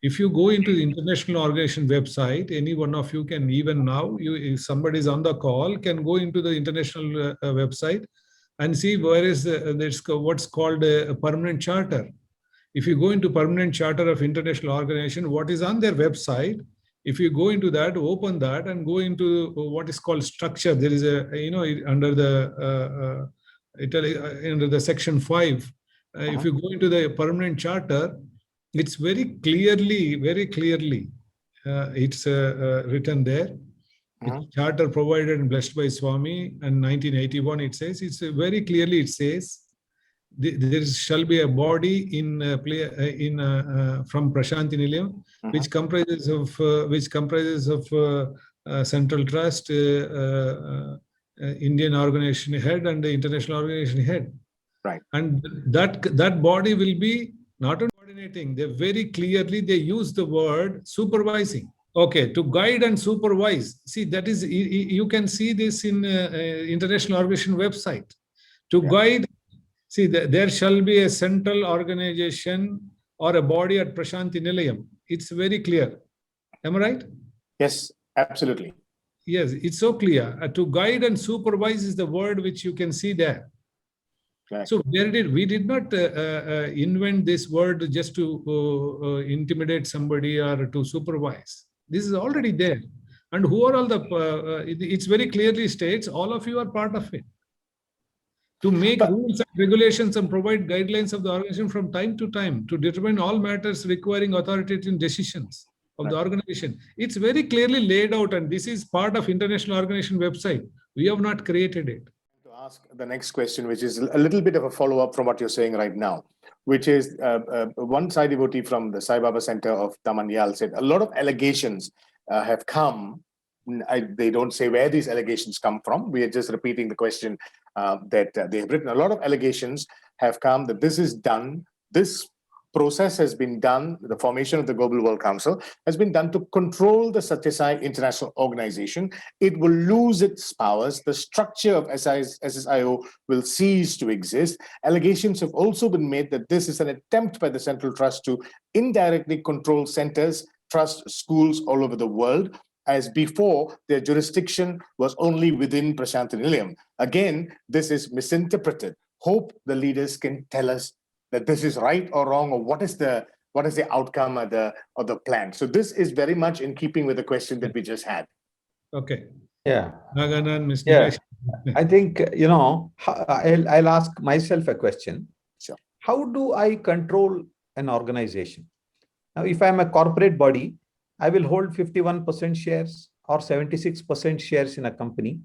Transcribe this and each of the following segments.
If you go into the International Organization website, any one of you can, even now, if somebody is on the call, can go into the international website and see where is what's called a permanent charter. If you go into permanent charter of international organization, what is on their website, if you go into that, open that and go into what is called structure, there is a, under the section 5, if you go into the permanent charter, it's very clearly it's written there. It's charter provided and blessed by Swami in 1981. It says, very clearly it says, there shall be a body in from Prashanti Nilayam, which comprises of Central Trust, Indian Organization Head, and the International Organization Head. Right. And that body will be not only coordinating. They very clearly use the word supervising. Okay, to guide and supervise. See, that is, you can see this in International Organization website. To guide. See, there shall be a central organization or a body at Prashanti Nilayam. It's very clear. Am I right? Yes, absolutely. Yes, it's so clear. To guide and supervise is the word which you can see there. Right. So we did not invent this word just to intimidate somebody or to supervise. This is already there. And who are all it's very clearly states, all of you are part of it. To make rules and regulations and provide guidelines of the organization from time to time to determine all matters requiring authoritative decisions of the organization. It's very clearly laid out, and this is part of International Organization website. We have not created it. To ask the next question, which is a little bit of a follow-up from what you're saying right now, which is one Sai devotee from the Sai Baba Center of Damanyal said, a lot of allegations have come. They don't say where these allegations come from. We are just repeating the question that they have written. A lot of allegations have come that this is done. This process has been done. The formation of the Global World Council has been done to control the Satya Sai International Organization. It will lose its powers. The structure of SSIO will cease to exist. Allegations have also been made that this is an attempt by the Central Trust to indirectly control centers, trusts, schools all over the world, as before their jurisdiction was only within Prashanti Nilayam. Again, this is misinterpreted. Hope the leaders can tell us that this is right or wrong, or what is the outcome of the plan. So this is very much in keeping with the question that we just had. Okay. Yeah. Naganan, Ms. Yeah. I think, I'll ask myself a question. Sure. How do I control an organization? Now, if I'm a corporate body, I will hold 51% shares or 76% shares in a company,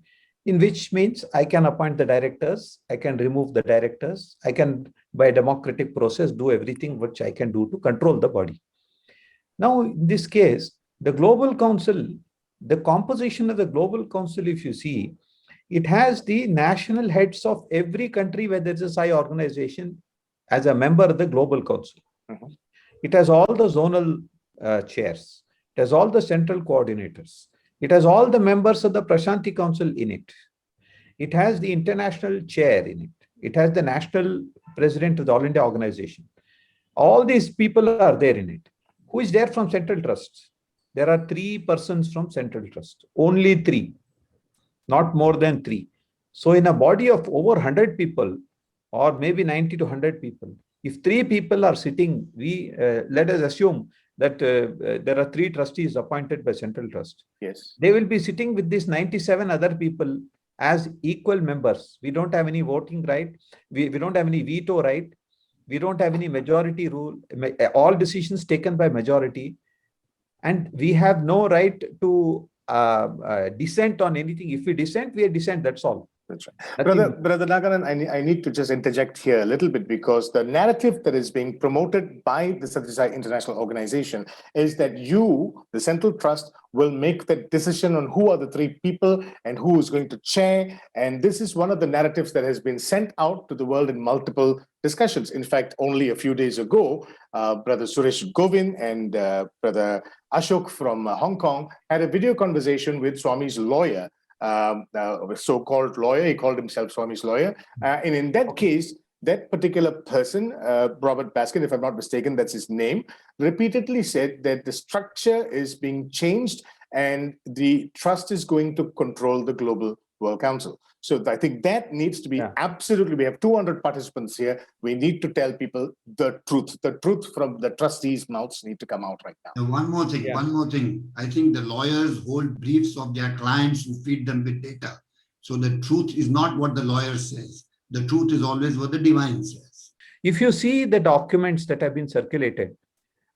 in which means I can appoint the directors, I can remove the directors, I can, by a democratic process, do everything which I can do to control the body. Now, in this case, the Global Council, the composition of the Global Council, if you see, it has the national heads of every country where there's a Sai organization as a member of the Global Council. It has all the zonal chairs. It has all the central coordinators. It has all the members of the Prashanti Council in it. It has the international chair in it. It has the national president of the All India organization. All these people are there in it. Who is there from Central Trust? There are 3 persons from Central Trust. Only 3, not more than 3. So in a body of over 100 people, or maybe 90 to 100 people, if 3 people are sitting, let us assume that there are 3 trustees appointed by Central Trust. Yes. They will be sitting with these 97 other people as equal members. We don't have any voting right. We don't have any veto right. We don't have any majority rule. All decisions taken by majority. And we have no right to dissent on anything. If we dissent, we dissent. That's all. That's right. Brother Naganan, I need to just interject here a little bit, because the narrative that is being promoted by the Satya Sai International Organization is that you, the Central Trust, will make the decision on who are the 3 people and who is going to chair. And this is one of the narratives that has been sent out to the world in multiple discussions. In fact, only a few days ago, Brother Suresh Govind and Brother Ashok from Hong Kong had a video conversation with Swami's lawyer, so-called lawyer. He called himself Swami's lawyer. And in that case, that particular person, Robert Baskin, if I'm not mistaken, that's his name, repeatedly said that the structure is being changed and the trust is going to control the Global World Council. So I think that needs to be absolutely, we have 200 participants here. We need to tell people the truth from the trustees' mouths need to come out right now. One more thing. I think the lawyers hold briefs of their clients who feed them with data. So the truth is not what the lawyer says. The truth is always what the divine says. If you see the documents that have been circulated,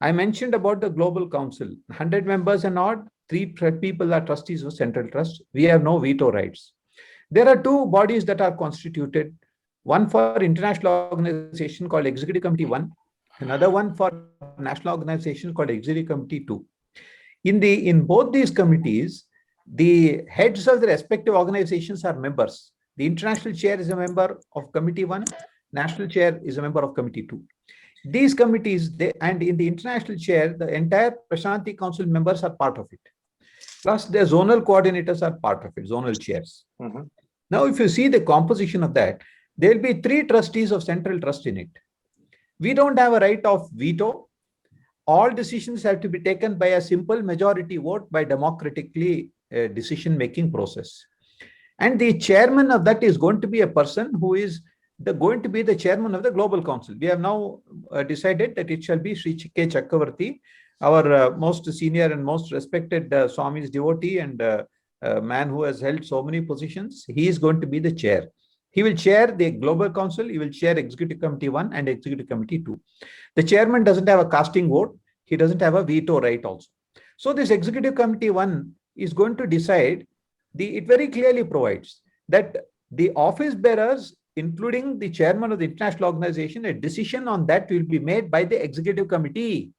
I mentioned about the Global Council, 100 members and odd, 3 people are trustees of Central Trust. We have no veto rights. There are 2 bodies that are constituted, one for international organization called Executive Committee 1, another one for national organization called Executive Committee 2. In both these committees, the heads of the respective organizations are members. The international chair is a member of Committee 1, national chair is a member of Committee 2. These committees, and in the international chair, the entire Prashanti Council members are part of it. Plus, the zonal coordinators are part of it, zonal chairs. Now, if you see the composition of that, there will be 3 trustees of Central Trust in it. We don't have a right of veto. All decisions have to be taken by a simple majority vote by democratically decision-making process. And the chairman of that is going to be a person who is going to be the chairman of the Global Council. We have now decided that it shall be Sri K. Chakravarti, our most senior and most respected Swami's devotee and man who has held so many positions. He is going to be the chair. He will chair the Global Council. He will chair Executive Committee 1 and Executive Committee 2. The chairman doesn't have a casting vote. He doesn't have a veto right also. So this Executive Committee 1 is going to decide. It very clearly provides that the office bearers, including the chairman of the international organization, a decision on that will be made by the Executive Committee.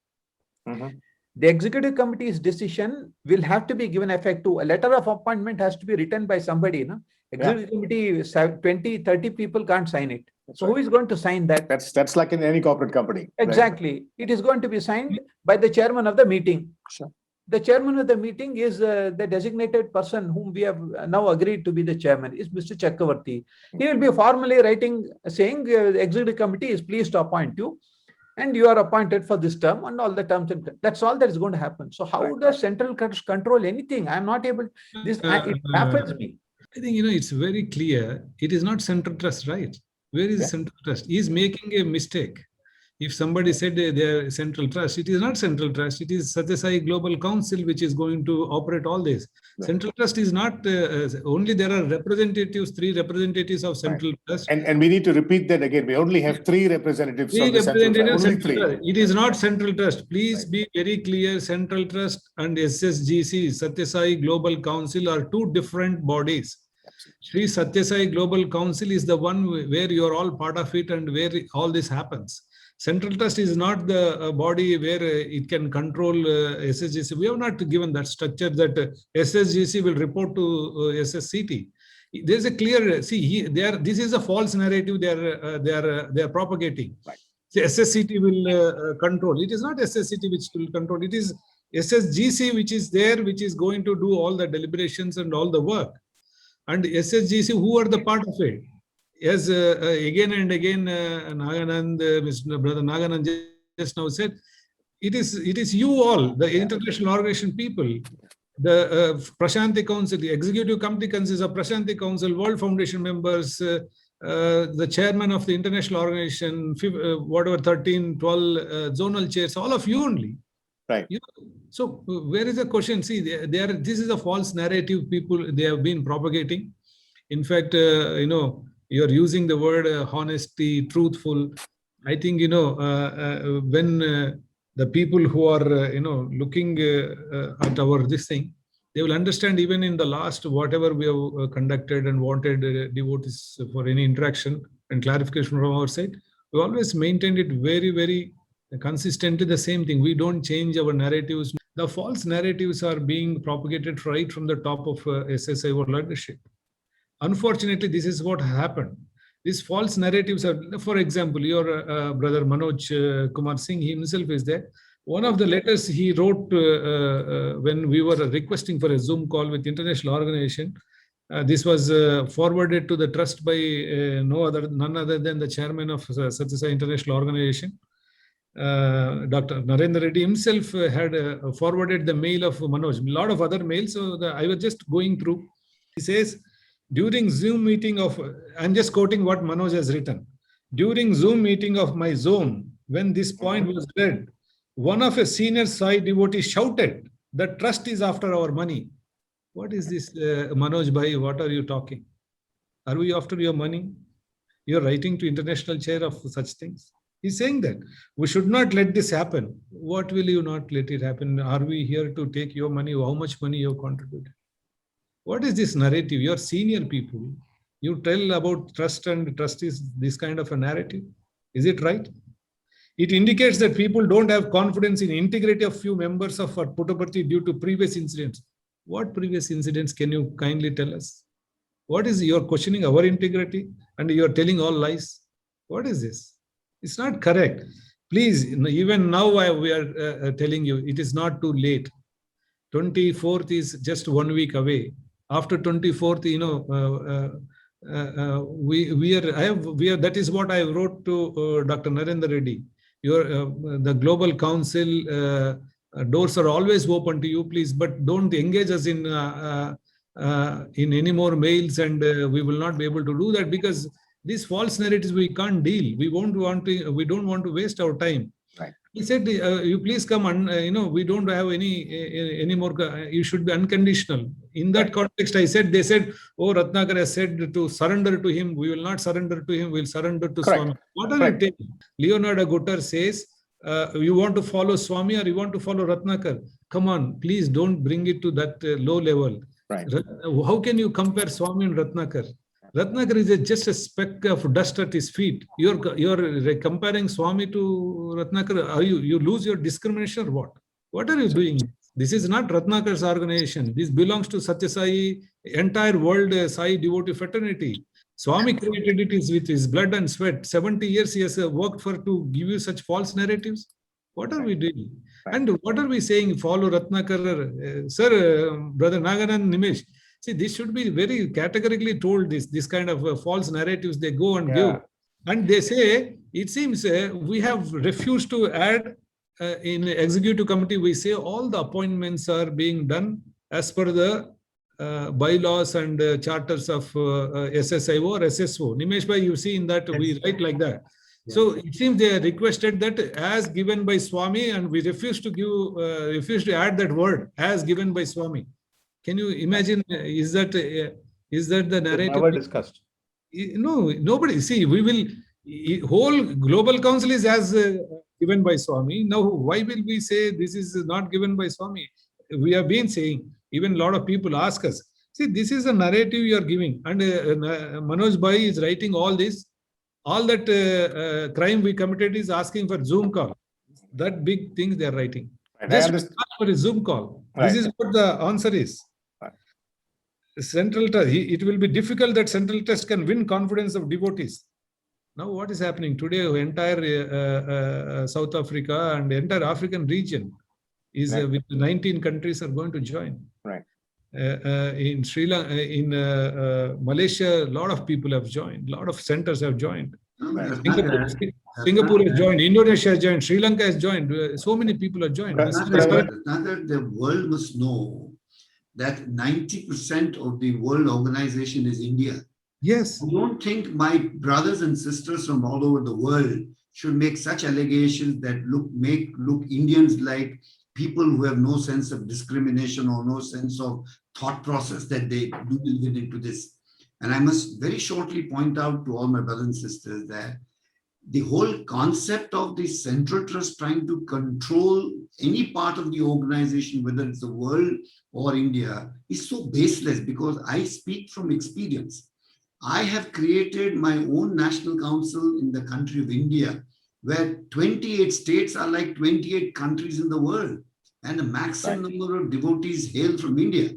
The Executive Committee's decision will have to be given effect to. A letter of appointment has to be written by somebody. No? Executive Committee, 20, 30 people can't sign it. So who is going to sign that? That's like in any corporate company. Exactly. Right? It is going to be signed by the chairman of the meeting. Sure. The chairman of the meeting is the designated person whom we have now agreed to be the chairman is Mr. Chakravarti. He will be formally writing, saying the Executive Committee is pleased to appoint you and you are appointed for this term and all the terms. And that's all that is going to happen. So how does Central Trust control anything? I'm not able, it baffles me. I think, it's very clear. It is not Central Trust, right? Where is Central Trust? He is making a mistake. If somebody said they are Central Trust, it is not Central Trust. It is Satya Sai Global Council which is going to operate all this. Right. Central Trust is not only there are representatives, 3 representatives of Central Trust. And we need to repeat that again. We only have 3 representatives. 3 representatives. Only 3. It is not Central Trust. Please be very clear. Central Trust and SSGC, Satya Sai Global Council, are 2 different bodies. Sri Satya Sai Global Council is the one where you are all part of it and where all this happens. Central Trust is not the body where it can control SSGC. We have not given that structure that SSGC will report to SSCT. There's a clear, this is a false narrative they are propagating. Right. The SSCT will control. It is not SSCT which will control. It is SSGC which is there, which is going to do all the deliberations and all the work. And SSGC, who are the part of it? As again and again, Naganand, Mr. Brother Naganand just now said, it is you all, the international organization people, the Prashanti Council, the Executive Committee consists of Prashanti Council, World Foundation members, the chairman of the international organization, whatever 13, 12 zonal chairs, all of you only. Right. So where is the question? See, this is a false narrative people they have been propagating. In fact, you're using the word honesty, truthful. I think, when the people who are, looking at this thing, they will understand even in the last, whatever we have conducted and wanted devotees for any interaction and clarification from our side, we always maintained it very, very consistently the same thing. We don't change our narratives. The false narratives are being propagated right from the top of SSI or leadership. Unfortunately, this is what happened. These false narratives are, for example, your brother Manoj Kumar Singh, he himself is there. One of the letters he wrote when we were requesting for a Zoom call with international organization, This was forwarded to the trust by none other than the chairman of Satya Sai International Organization. Dr. Narendra Reddy himself had forwarded the mail of Manoj, a lot of other mails. So I was just going through. He says, during Zoom meeting of, I'm just quoting what Manoj has written. During Zoom meeting of my zone, when this point was read, one of a senior Sai devotee shouted, the trust is after our money. What is this, Manoj Bhai? What are you talking? Are we after your money? You're writing to international chair of such things. He's saying that we should not let this happen. What will you not let it happen? Are we here to take your money? How much money you have contributed? What is this narrative? You're senior people. You tell about trust, and trust is this kind of a narrative. Is it right? It indicates that people don't have confidence in integrity of few members of Puttaparthi due to previous incidents. What previous incidents can you kindly tell us? What is you're questioning our integrity and you're telling all lies? What is this? It's not correct. Please, even now we are telling you, it is not too late. 24th is just 1 week away. After 24th, that is what I wrote to Dr. Narendra Reddy. The Global Council doors are always open to you, please, but don't engage us in any more mails, and we will not be able to do that, because these false narratives we can't deal. We don't want to waste our time. Right. He said, you please come and, we don't have any more, you should be unconditional. In that context, they said, oh, Ratnakar has said to surrender to him. We will not surrender to him. We'll surrender to Swami. What are you taking? Leonardo Gutter says, you want to follow Swami or you want to follow Ratnakar? Come on, please don't bring it to that low level. Right. How can you compare Swami and Ratnakar? Ratnakar is just a speck of dust at his feet. You're comparing Swami to Ratnakar. You lose your discrimination or what? What are you doing? This is not Ratnakar's organization. This belongs to Satya Sai, entire world Sai devotee fraternity. Swami created it with his blood and sweat. 70 years he has worked to give you such false narratives. What are we doing? And what are we saying? Follow Ratnakar. Sir, Brother Naganand, Nimesh. See, this should be very categorically told, this kind of false narratives they go and give. And they say, it seems we have refused to add in executive committee, we say all the appointments are being done as per the bylaws and charters of SSIO or SSO. Nimesh Bhai, you see in that we write like that. Yeah. So it seems they requested that as given by Swami, and we refuse to add that word as given by Swami. Can you imagine? Is that the narrative? Never discussed. No, nobody. See, we will. Whole global council is as given by Swami. Now, why will we say this is not given by Swami? We have been saying. Even a lot of people ask us. See, this is a narrative you are giving, and Manoj Bhai is writing all this. All that crime we committed is asking for Zoom call. That big thing they are writing. Right. Just ask for a Zoom call. Right. This is what the answer is. Central Trust, it will be difficult that Central Trust can win confidence of devotees. Now what is happening today? Entire South Africa and the entire African region is with 19 countries are going to join. Right. In Sri Lanka, in Malaysia, a lot of people have joined. A lot of centers have joined. Singapore has joined. Indonesia has joined. Sri Lanka has joined. So many people have joined. The world must know that 90% of the world organization is India. Yes. I don't think my brothers and sisters from all over the world should make such allegations that make Indians like people who have no sense of discrimination or no sense of thought process that they do get into this. And I must very shortly point out to all my brothers and sisters that the whole concept of the Central Trust trying to control any part of the organization, whether it's the world or India, is so baseless, because I speak from experience. I have created my own national council in the country of India, where 28 states are like 28 countries in the world, and the maximum number of devotees hail from India.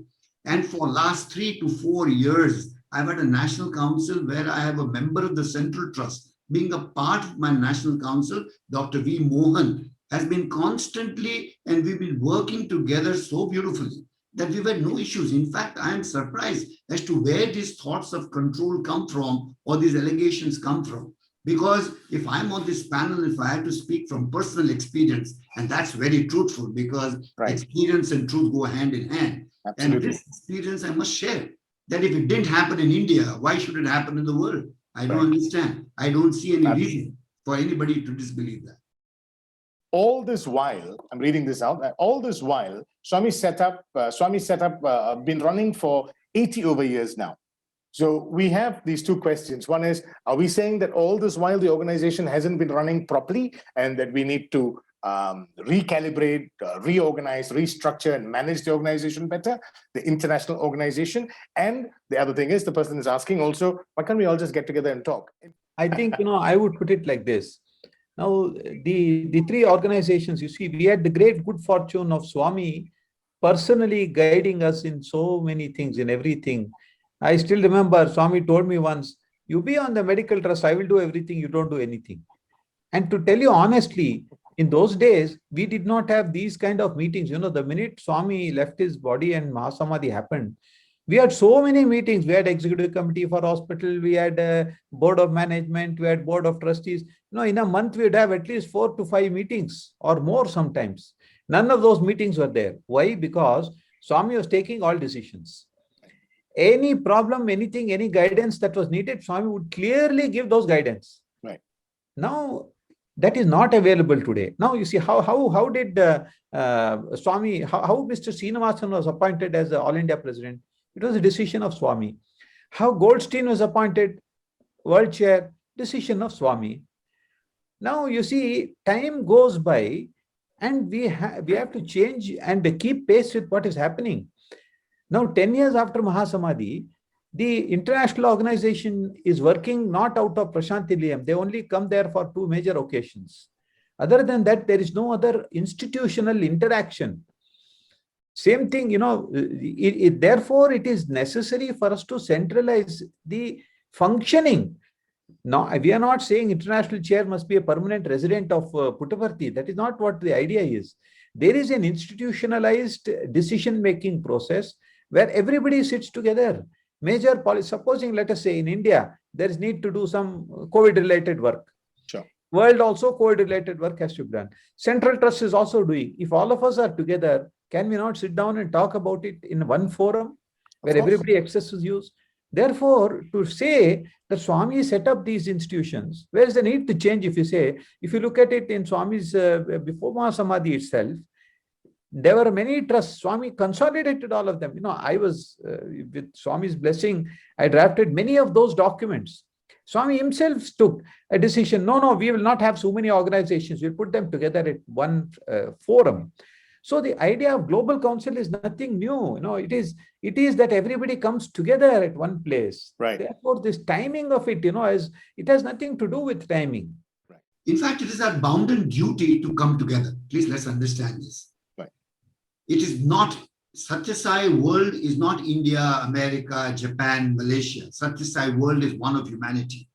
And for last 3 to 4 years, I've had a national council where I have a member of the Central Trust. Being a part of my national council, Dr. V. Mohan has been constantly, and we've been working together so beautifully. that we had no issues. In fact, I am surprised as to where these thoughts of control come from or these allegations come from. Because if I'm on this panel, if I had to speak from personal experience, and that's very truthful because experience and truth go hand in hand. Absolutely. And this experience I must share, that if it didn't happen in India, why should it happen in the world? I don't understand. I don't see any reason for anybody to disbelieve that. All this while, I'm reading this out, all this while, Swami set up, been running for 80 over years now. So we have these two questions. One is, are we saying that all this while the organization hasn't been running properly and that we need to recalibrate, reorganize, restructure and manage the organization better, the international organization? And the other thing is, the person is asking also, why can't we all just get together and talk? I think, I would put it like this. Now, the three organizations, you see, we had the great good fortune of Swami personally guiding us in so many things, in everything. I still remember Swami told me once, you be on the medical trust, I will do everything, you don't do anything. And to tell you honestly, in those days, we did not have these kind of meetings. The minute Swami left his body and Mahasamadhi happened, we had so many meetings. We had executive committee for hospital, we had a board of management, we had board of trustees. In a month, we would have at least 4 to 5 meetings or more sometimes. None of those meetings were there. Why? Because Swami was taking all decisions. Any problem, anything, any guidance that was needed, Swami would clearly give those guidance. Right. Now, that is not available today. Now, you see, how did Swami, how Mr. Srinivasan was appointed as the All India President? It was a decision of Swami. How Goldstein was appointed World Chair, decision of Swami. Now, you see, time goes by and we have to change and keep pace with what is happening. Now, 10 years after Mahasamadhi, the international organization is working not out of Prasanthi Nilayam. They only come there for 2 major occasions. Other than that, there is no other institutional interaction. Same thing, therefore, it is necessary for us to centralize the functioning. Now, we are not saying international chair must be a permanent resident of Puttaparthi. That is not what the idea is. There is an institutionalized decision-making process where everybody sits together. Major policy, supposing, let us say in India, there is need to do some COVID-related work. Sure. World also COVID-related work has to be done. Central Trust is also doing. If all of us are together, can we not sit down and talk about it in one forum where everybody accesses use? Therefore, to say that Swami set up these institutions, where is the need to change? If you look at it in Swami's, before Mahasamadhi itself, there were many trusts. Swami consolidated all of them. I was, with Swami's blessing, I drafted many of those documents. Swami himself took a decision, no, we will not have so many organizations. We'll put them together at one forum. So the idea of global council is nothing new. It is that everybody comes together at one place. Right. Therefore, this timing of it, it has nothing to do with timing. Right. In fact, it is our bounden duty to come together. Please, let's understand this. Right. It is not, Satya Sai world is not India, America, Japan, Malaysia. Satya Sai world is one of humanity.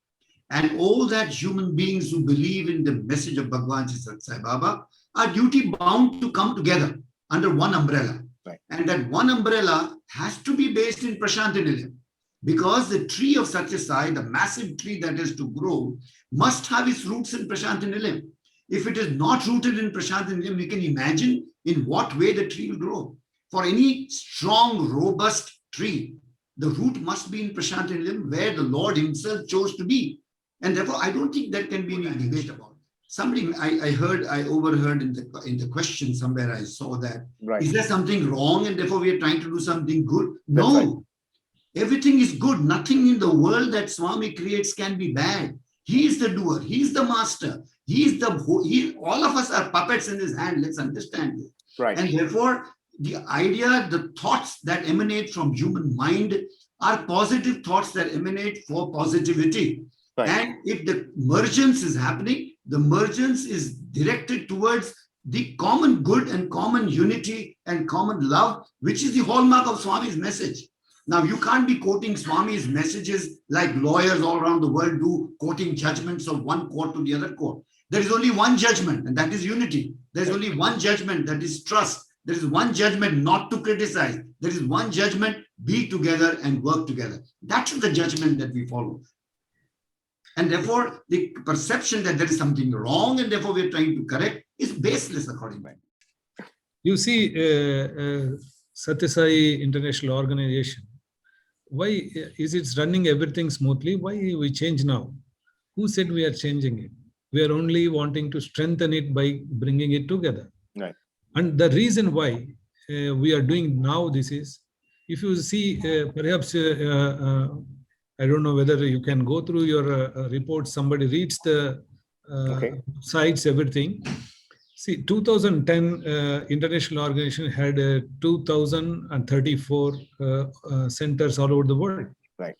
And all that human beings who believe in the message of Bhagwan Satya Sai Baba are duty bound to come together under one umbrella. Right. And that one umbrella has to be based in Prasanthi Nilayam, because the tree of Satya Sai, the massive tree that is to grow, must have its roots in Prasanthi Nilayam. If it is not rooted in Prasanthi Nilayam, we can imagine in what way the tree will grow. For any strong, robust tree, the root must be in Prasanthi Nilayam, where the Lord himself chose to be. And therefore, I don't think there can be any debate about it. Somebody I overheard in the question somewhere, I saw that. Right. Is there something wrong and therefore we are trying to do something good? That's No. right. Everything is good. Nothing in the world that Swami creates can be bad. He is the doer. He is the master. All of us are puppets in his hand. Let's understand this. Right. And therefore, the idea, the thoughts that emanate from human mind are positive thoughts that emanate for positivity. Right. And if the mergence is happening, the mergence is directed towards the common good and common unity and common love, which is the hallmark of Swami's message. Now, you can't be quoting Swami's messages like lawyers all around the world do, quoting judgments of one court to the other court. There is only one judgment, and that is unity. There's only one judgment, that is trust. There is one judgment not to criticize. There is one judgment, be together and work together. That is the judgment that we follow. And therefore, the perception that there is something wrong and therefore we are trying to correct is baseless according to me. You see, Satyasai International Organization, why is it running everything smoothly? Why we change now? Who said we are changing it? We are only wanting to strengthen it by bringing it together. Right. And the reason why we are doing now this is, if you see, perhaps, I don't know whether you can go through your report, somebody reads the sites, everything. See, 2010 International Organization had 2,034 centers all over the world. Right.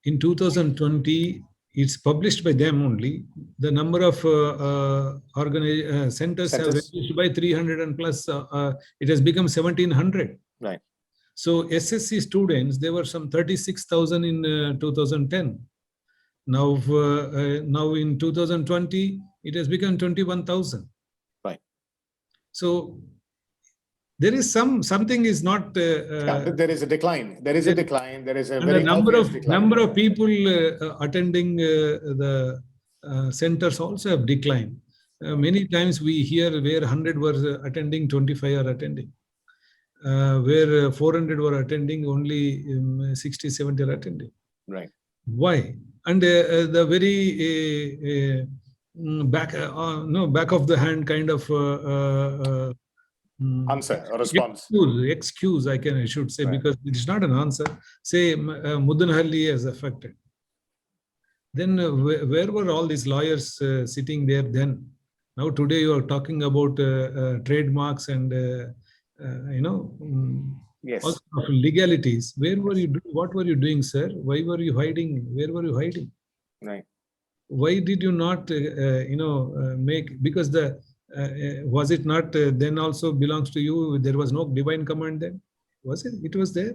In 2020, it's published by them only. The number of centers have reduced by 300 and plus. It has become 1,700. Right. So SSC students, there were some 36,000 in 2010. Now, now in 2020, it has become 21,000. Right. So there is something is not. There is a decline. There is a decline. There is a very number of people attending the centers also have declined. Many times we hear where 100 were attending, 25 are attending. Where 400 were attending, only 60, 70 are attending. Right. Why? And the very back of the hand kind of answer or response. Excuse, I should say, right. Because it is not an answer. Say Mudanhalli is affected. Then where were all these lawyers sitting there then? Now today you are talking about trademarks and yes, all of legalities. Where were you? What were you doing, sir? Why were you hiding? Where were you hiding? Right. Why did you not, make? Because the was it not then also belongs to you? There was no divine command then, was it? It was there.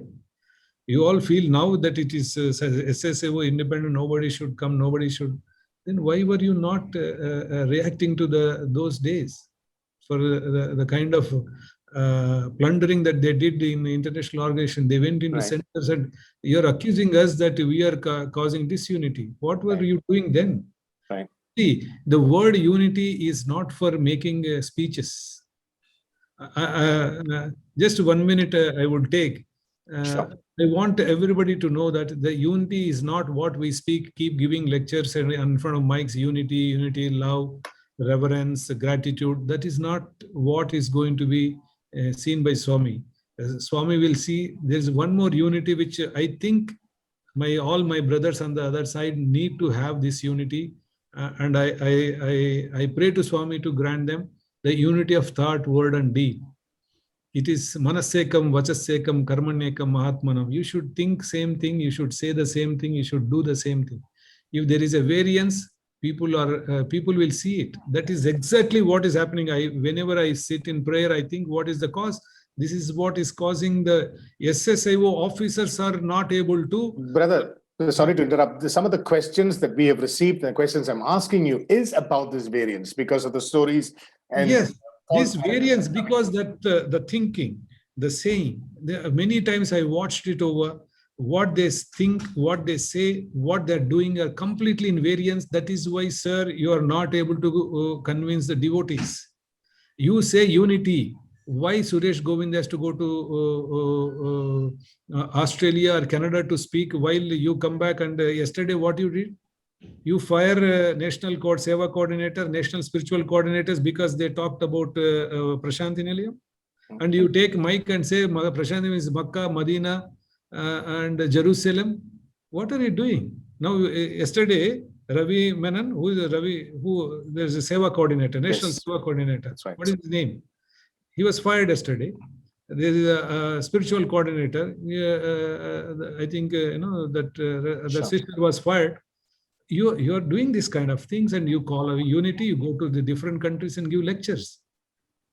You all feel now that it is SSAO independent. Nobody should come. Nobody should. Then why were you not reacting to those days for the kind of plundering that they did in the international organization? They went into centers and you're accusing us that we are causing disunity. What were you doing then? Right. See, the word unity is not for making speeches. Just 1 minute I would take. Sure. I want everybody to know that the unity is not what we speak, keep giving lectures in front of mics, unity, love, reverence, gratitude. That is not what is going to be seen by Swami. Swami will see there's one more unity which I think all my brothers on the other side need to have this unity. And I pray to Swami to grant them the unity of thought, word and deed. It is manasekam, vachasekam, karmanyekam, mahatmanam. You should think same thing. You should say the same thing. You should do the same thing. If there is a variance, people will see it. That is exactly what is happening. Whenever I sit in prayer, I think, what is the cause? This is what is causing the SSAO officers are not able to. Brother, sorry to interrupt. Some of the questions that we have received, and the questions I'm asking you, is about this variance because of the stories. And yes, this variance, because that the thinking, the saying, many times I watched it over. What they think, what they say, what they're doing are completely in variance. That is why, sir, you are not able to convince the devotees. You say unity. Why Suresh Govind has to go to Australia or Canada to speak while you come back? And yesterday, what you did? You fire National Seva Coordinator, National Spiritual Coordinators because they talked about Prashanti Nilayam. And you take mic and say Prashanti is Makkah, Medina, and Jerusalem. What are you doing? Now, yesterday, Ravi Menon, there's a Seva Coordinator, National Seva Coordinator. That's right. What is his name? He was fired yesterday. There is a spiritual coordinator. I think, the sister was fired. You are doing this kind of things and you call a unity, you go to the different countries and give lectures.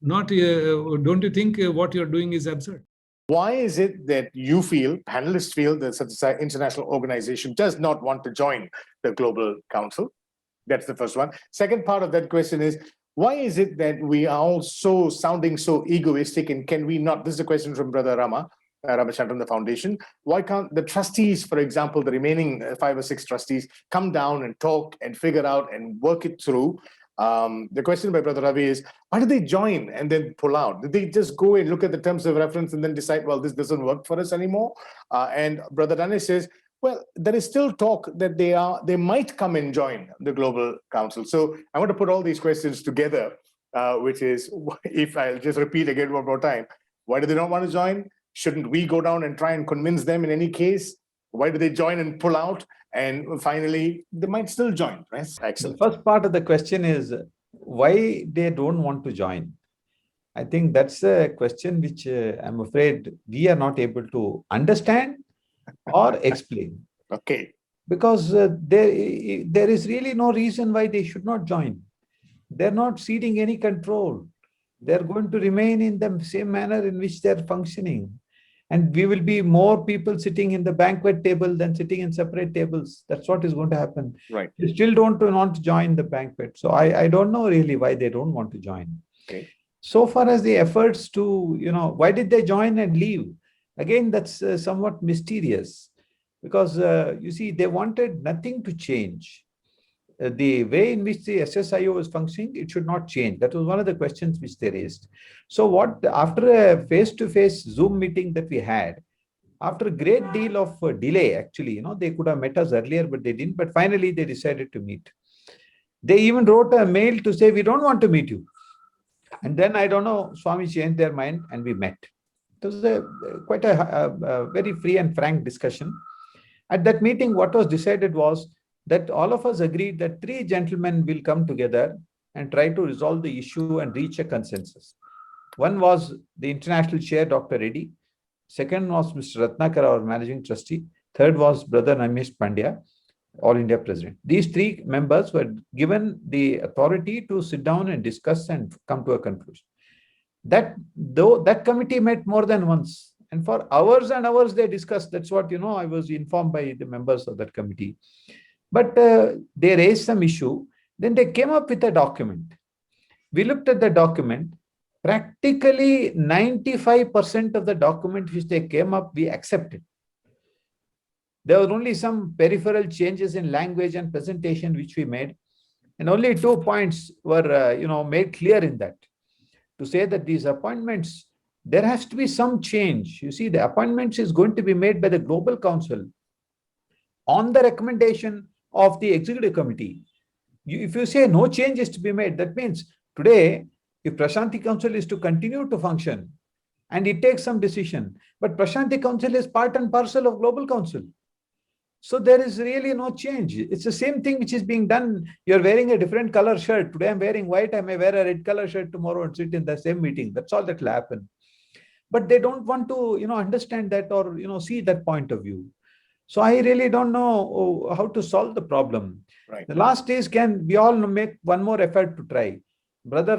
Don't you think what you're doing is absurd? Why is it that you feel, panelists feel, that such an international organization does not want to join the Global Council? That's the first one. Second part of that question is, Why is it that we are all so sounding so egoistic, and can we not? This is a question from Brother Ramachandran, the foundation. Why can't the trustees, for example, the remaining 5 or 6 trustees, come down and talk and figure out and work it through? The question by Brother Ravi is, why did they join and then pull out? Did they just go and look at the terms of reference and then decide, well, this doesn't work for us anymore? And Brother Danesh says, well, there is still talk that they might come and join the Global Council. So I want to put all these questions together, which is, if I'll just repeat again one more time, why do they not want to join? Shouldn't we go down and try and convince them in any case? Why do they join and pull out? And finally, they might still join, right? Excellent. The first part of the question is why they don't want to join. I think that's a question which I'm afraid we are not able to understand or explain. Okay. Because there is really no reason why they should not join. They're not ceding any control. They're going to remain in the same manner in which they're functioning. And we will be more people sitting in the banquet table than sitting in separate tables. That's what is going to happen. Right. They still don't want to join the banquet. So I don't know really why they don't want to join. Okay. So far as the efforts to, why did they join and leave? Again, that's somewhat mysterious, because you see, they wanted nothing to change. The way in which the SSIO was functioning, it should not change. That was one of the questions which they raised. So after a face-to-face Zoom meeting that we had, after a great deal of delay, actually, they could have met us earlier, but they didn't. But finally, they decided to meet. They even wrote a mail to say, we don't want to meet you. And then, I don't know, Swami changed their mind and we met. It was quite a very free and frank discussion. At that meeting, what was decided was that all of us agreed that 3 gentlemen will come together and try to resolve the issue and reach a consensus. One was the international chair, Dr. Reddy. Second was Mr. Ratnakar, our managing trustee. Third was Brother Namesh Pandya, All India President. These 3 members were given the authority to sit down and discuss and come to a conclusion. That committee met more than once. And for hours and hours they discussed. That's what, I was informed by the members of that committee. But they raised some issue. Then they came up with a document. We looked at the document. Practically 95% of the document which they came up, we accepted. There were only some peripheral changes in language and presentation which we made. And only 2 points were, made clear in that. To say that these appointments, there has to be some change. You see, the appointments is going to be made by the Global Council on the recommendation of the Executive Committee. If you say no change is to be made, that means today, if Prashanti Council is to continue to function and it takes some decision, but Prashanti Council is part and parcel of Global Council. So there is really no change. It's the same thing which is being done. You're wearing a different color shirt. Today I'm wearing white. I may wear a red color shirt tomorrow and sit in the same meeting. That's all that will happen. But they don't want to, understand that or, see that point of view. So I really don't know how to solve the problem. Right. The last is, can we all make one more effort to try? Brother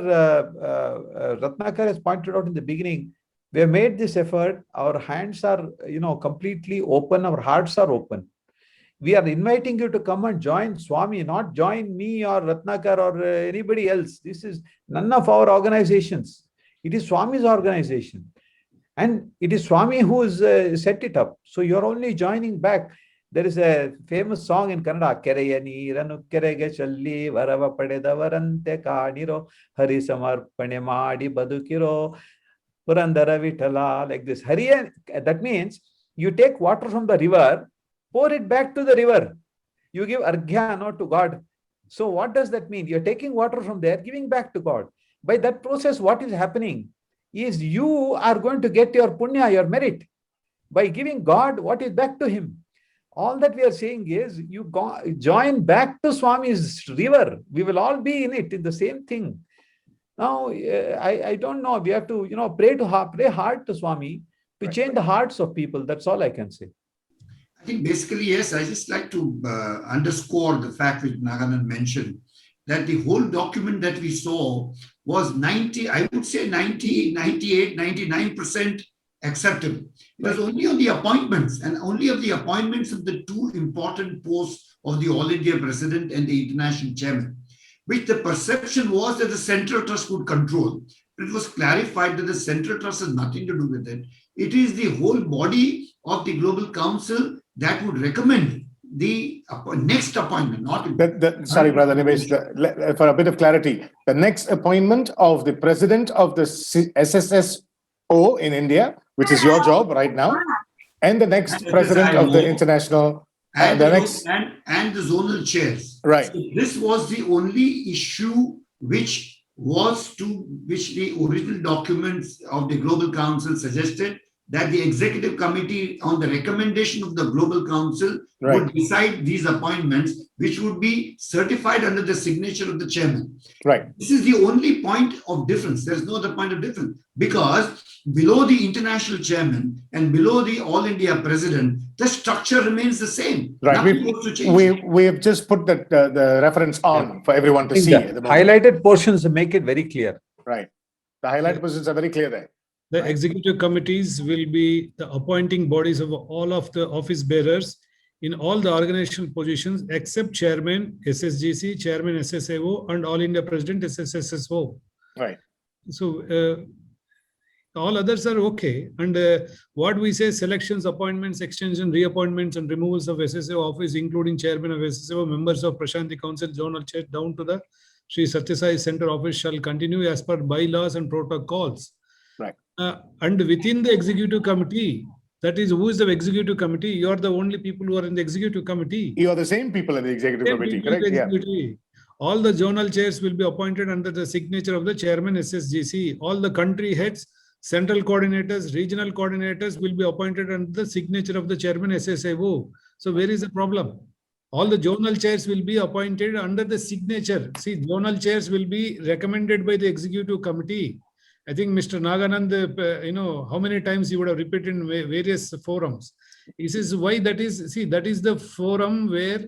Ratnakar has pointed out in the beginning, we have made this effort. Our hands are, completely open. Our hearts are open. We are inviting you to come and join Swami, not join me or Ratnakar or anybody else. This is none of our organizations. It is Swami's organization. And it is Swami who has set it up. So you're only joining back. There is a famous song in Kannada, Kereya neeranu kerege challi varava padedavarante kaaniro hari samarpane maadi badukiro purandara vitala, like this. Hari, that means you take water from the river, pour it back to the river. You give arghya, to God. So what does that mean? You're taking water from there, giving back to God. By that process, what is happening is you are going to get your punya, your merit. By giving God what is back to him. All that we are saying is you join back to Swami's river. We will all be in it, in the same thing. Now, I don't know. We have to, pray hard to Swami to change the hearts of people. That's all I can say. I think basically, yes, I just like to underscore the fact which Naganan mentioned, that the whole document that we saw was 98, 99% acceptable. It was only on the appointments, and only of the appointments of the 2 important posts of the All India President and the International Chairman. which the perception was that the central trust could control. It was clarified that the central trust has nothing to do with it. It is the whole body of the Global Council that would recommend the next appointment, not sorry, Brother Nimesh, for a bit of clarity, the next appointment of the president of the SSSO in India, which is your job right now, and the next president of the international, and the zonal chairs. Right. So this was the only issue which the original documents of the Global Council suggested, that the executive committee, on the recommendation of the Global Council, would decide these appointments, which would be certified under the signature of the chairman. Right. This is the only point of difference. There is no other point of difference, because below the international chairman and below the All India president, the structure remains the same. Right. We have just put the reference on for everyone to see. The highlighted portions make it very clear. Right. The highlighted portions are very clear there. The executive committees will be the appointing bodies of all of the office bearers in all the organizational positions except chairman SSGC, chairman SSAO, and all India president SSSO. Right. So all others are okay. And what we say, selections, appointments, extension, reappointments, and removals of SSAO office, including chairman of SSAO, members of Prashanti Council, zonal chair, down to the Sri Sathya Sai Center office shall continue as per bylaws and protocols. Right. And within the executive committee, that is, who is the executive committee? You are the only people who are in the executive committee. You are the same people in the executive committee, correct? Yeah. All the zonal chairs will be appointed under the signature of the chairman SSGC. All the country heads, central coordinators, regional coordinators will be appointed under the signature of the chairman SSAO. So where is the problem? All the zonal chairs will be appointed under the signature. See, zonal chairs will be recommended by the executive committee. I think Mr. Naganand, how many times he would have repeated in various forums. This is why that is the forum where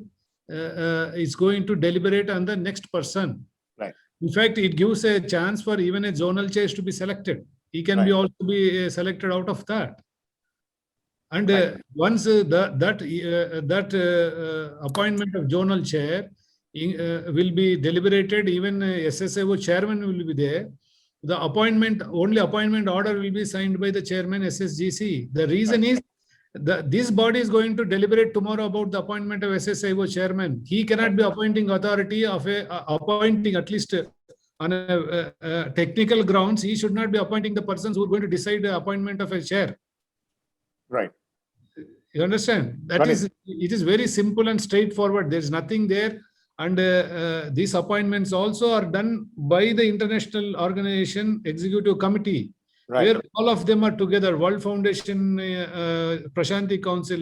it's going to deliberate on the next person. Right. In fact, it gives a chance for even a zonal chair to be selected. He can be also be selected out of that. And once that appointment of zonal chair will be deliberated, even SSAO chairman will be there. The only appointment order will be signed by the chairman SSGC. The reason is this body is going to deliberate tomorrow about the appointment of SSAO chairman. He cannot be appointing authority of appointing, at least on a technical grounds. He should not be appointing the persons who are going to decide the appointment of a chair. Right. You understand? It is very simple and straightforward. There is nothing there. And these appointments also are done by the International Organization Executive Committee, where all of them are together. World Foundation, Prashanti Council,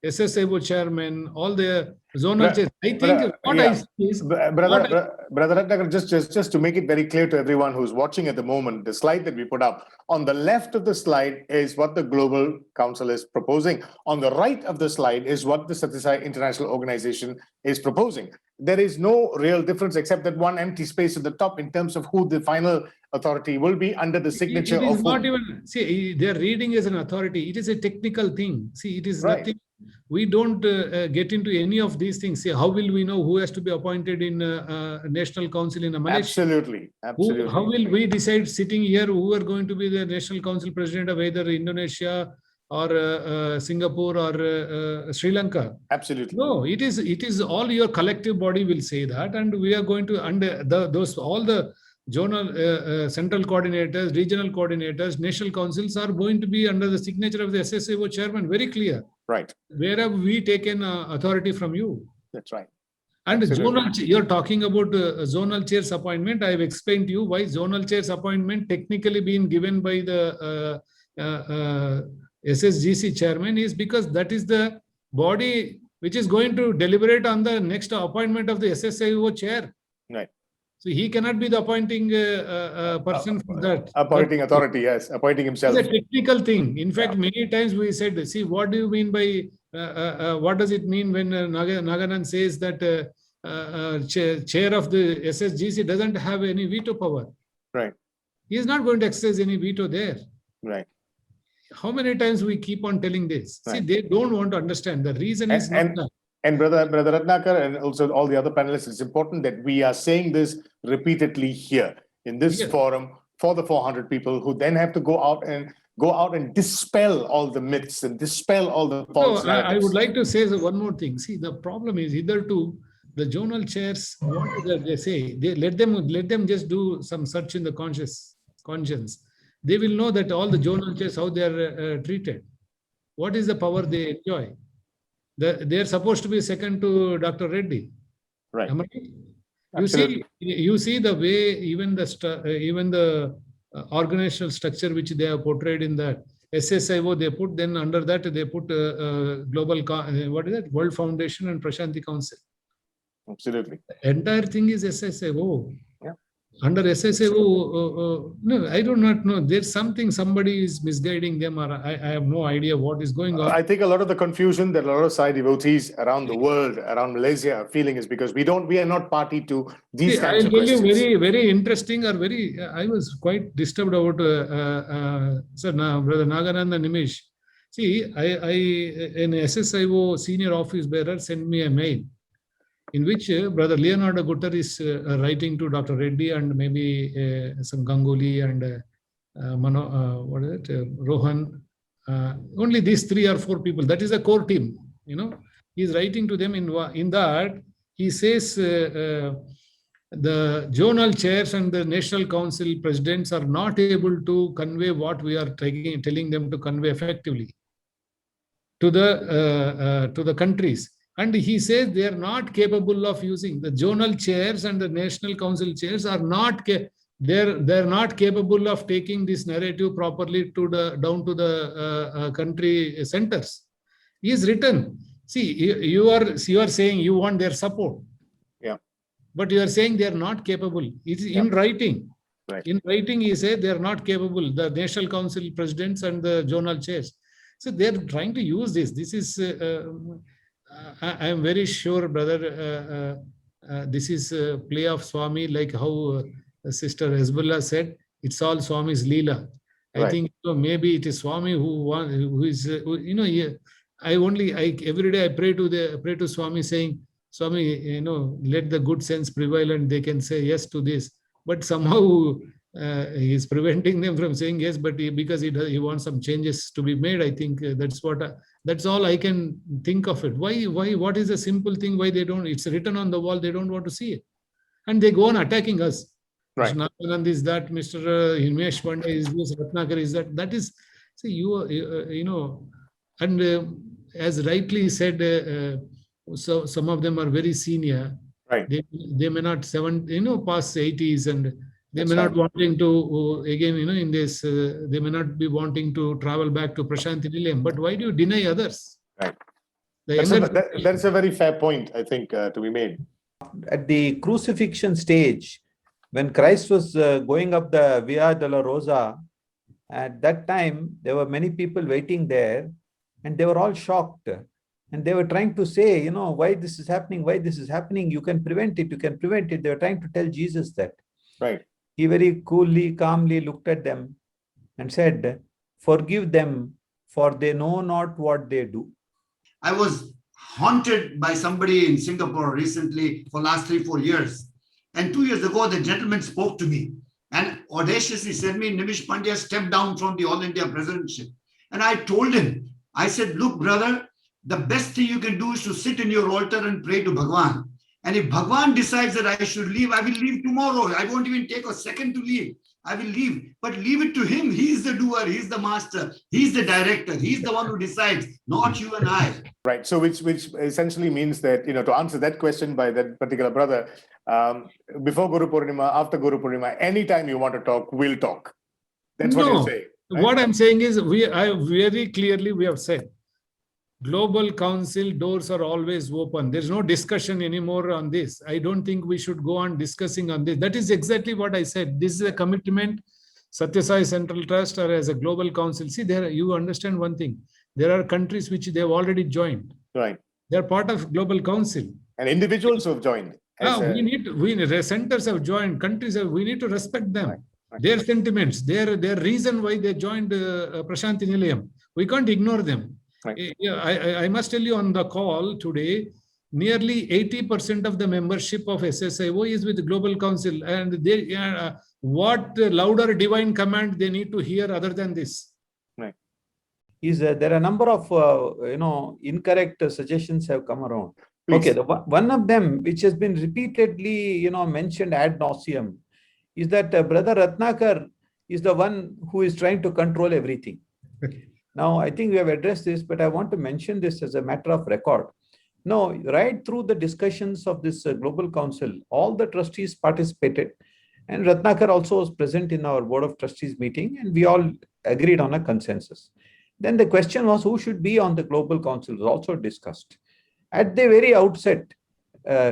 SSAO chairman, all the zonal chairs. I think what I see is... Brother Ratnakar, just to make it very clear to everyone who's watching at the moment, the slide that we put up, on the left of the slide is what the Global Council is proposing. On the right of the slide is what the Sathya Sai International Organization is proposing. There is no real difference except that one empty space at the top in terms of who the final authority will be under the signature of. It is not even, see, they are reading as an authority. It is a technical thing. See, it is nothing. We don't get into any of these things. See, how will we know who has to be appointed in National Council in Malaysia? Absolutely. How will we decide sitting here who are going to be the National Council president of either Indonesia or Singapore or Sri Lanka? Absolutely. No, it is all your collective body will say that, and we are going to under all the zonal central coordinators, regional coordinators, national councils are going to be under the signature of the SSAO chairman. Very clear. Right. Where have we taken authority from you? That's right. And zonal, you're talking about zonal chairs appointment. I have explained to you why zonal chairs appointment technically being given by the SSGC chairman is because that is the body which is going to deliberate on the next appointment of the SSAO chair. Right. So he cannot be the appointing person for that. Appointing authority, yes, appointing himself. It's a technical thing. In fact, many times we said, see, what do you mean by, what does it mean when Naganand says that chair of the SSGC doesn't have any veto power? Right. He is not going to exercise any veto there. Right. How many times we keep on telling this? Right. See, they don't want to understand. The reason is not that. And Brother Ratnakar and also all the other panelists, it's important that we are saying this repeatedly here in this forum for the 400 people who then have to go out and dispel all the myths and dispel all the false narratives. I would like to say one more thing. See, the problem is hitherto the zonal chairs, what they say, they let them just do some search in the conscience. They will know that all the zonal chairs, how they are treated. What is the power they enjoy? They are supposed to be second to Dr. Reddy. Right. Am I right? You see the way even the organizational structure which they have portrayed in that SSIO they put, then under that they put global World Foundation and Prashanti Council. Absolutely. The entire thing is SSIO. Yeah. Under SSIO, no, I do not know. There's somebody is misguiding them, or I have no idea what is going on. I think a lot of the confusion that a lot of Sai devotees around the world, around Malaysia, are feeling is because we are not party to these kinds of questions. I'll tell you very interesting or I was quite disturbed about Brother Nagananda Nimish. See, an SSIO senior office bearer sent me a mail in which Brother Leonardo Gutter is writing to Dr. Reddy and maybe some Ganguly and Rohan. Only these 3 or 4 people. That is a core team. He's writing to them in that he says the zonal chairs and the national council presidents are not able to convey what we are telling them to convey effectively to the countries. And he says they are not capable of using the zonal chairs and the national council chairs are not they're not capable of taking this narrative properly down to the country centers. He is written. See, you are saying you want their support. Yeah. But you are saying they are not capable. It's in writing. Right. In writing, he said they are not capable. The national council presidents and the zonal chairs. So they're trying to use this. This is. I am very sure, brother, this is a play of Swami, like how Sister Hezbollah said, it's all Swami's Leela. I think maybe it is Swami who is, every day I pray to Swami saying, Swami, let the good sense prevail and they can say yes to this. But somehow he is preventing them from saying yes, but because he wants some changes to be made. I think that's all I can think of it. Why? What is the simple thing? Why they don't? It's written on the wall. They don't want to see it, and they go on attacking us. Right. Mr. Naganand is that. Mr. Himesh Pandey is this. Ratnakar is that. That is. See, and as rightly said, so some of them are very senior. Right. They may not pass 80s and. They may not wanting to, again, in this, they may not be wanting to travel back to Prashanti Nilayam. But why do you deny others? Right. That's a very fair point, I think, to be made. At the crucifixion stage, when Christ was going up the Via Dolorosa, at that time, there were many people waiting there and they were all shocked. And they were trying to say, why this is happening, you can prevent it, They were trying to tell Jesus that. Right. He very coolly, calmly looked at them and said, forgive them, for they know not what they do. I was haunted by somebody in Singapore recently for last 3-4 years. And 2 years ago, the gentleman spoke to me and audaciously said me, Nimish Pandya stepped down from the All India presidentship. And I told him, I said, look, brother, the best thing you can do is to sit in your altar and pray to Bhagwan. And if Bhagwan decides that I should leave, I will leave tomorrow. I won't even take a second to leave. I will leave, but leave it to him. He's the doer. He's the master. He's the director. He's the one who decides, not you and I. Right. So which essentially means that, to answer that question by that particular brother, before Guru Purnima, after Guru Purnima, anytime you want to talk, we'll talk. That's what you're saying. Right? What I'm saying is very clearly we have said, Global Council doors are always open. There's no discussion anymore on this. I don't think we should go on discussing on this. That is exactly what I said. This is a commitment, Satya Sai Central Trust or as a Global Council. See, you understand one thing. There are countries which they have already joined. Right. They're part of Global Council. And individuals who have joined. Centers have joined, countries have, we need to respect them. Right. Their sentiments, their reason why they joined Prashanti Nilayam. We can't ignore them. Right. I must tell you on the call today, nearly 80% of the membership of SSIO is with the Global Council, and they what louder divine command they need to hear other than this? Right. There are a number of incorrect suggestions have come around. Please. Okay, one of them which has been repeatedly mentioned ad nauseum is that Brother Ratnakar is the one who is trying to control everything. Now, I think we have addressed this, but I want to mention this as a matter of record. No, right through the discussions of this Global Council, all the trustees participated, and Ratnakar also was present in our Board of Trustees meeting, and we all agreed on a consensus. Then the question was who should be on the Global Council was also discussed. At the very outset,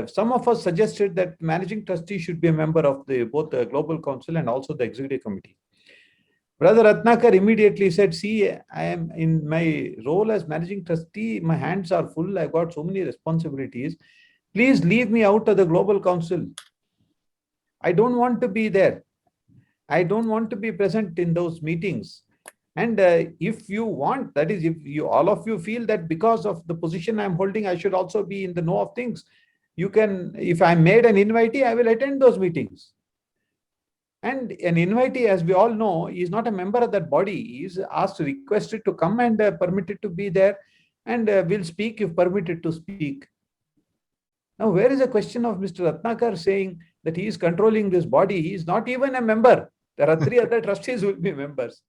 some of us suggested that managing trustee should be a member of both the Global Council and also the Executive Committee. Brother Ratnakar immediately said, see, I am in my role as managing trustee, my hands are full, I've got so many responsibilities. Please leave me out of the Global Council. I don't want to be there. I don't want to be present in those meetings. And if you want, that is, if all of you feel that because of the position I'm holding, I should also be in the know of things, you can, if I'm made an invitee, I will attend those meetings. And an invitee, as we all know, is not a member of that body. He is asked, requested to come and permitted to be there, and will speak if permitted to speak. Now, where is the question of Mr. Ratnakar saying that he is controlling this body? He is not even a member. There are 3 other trustees who will be members.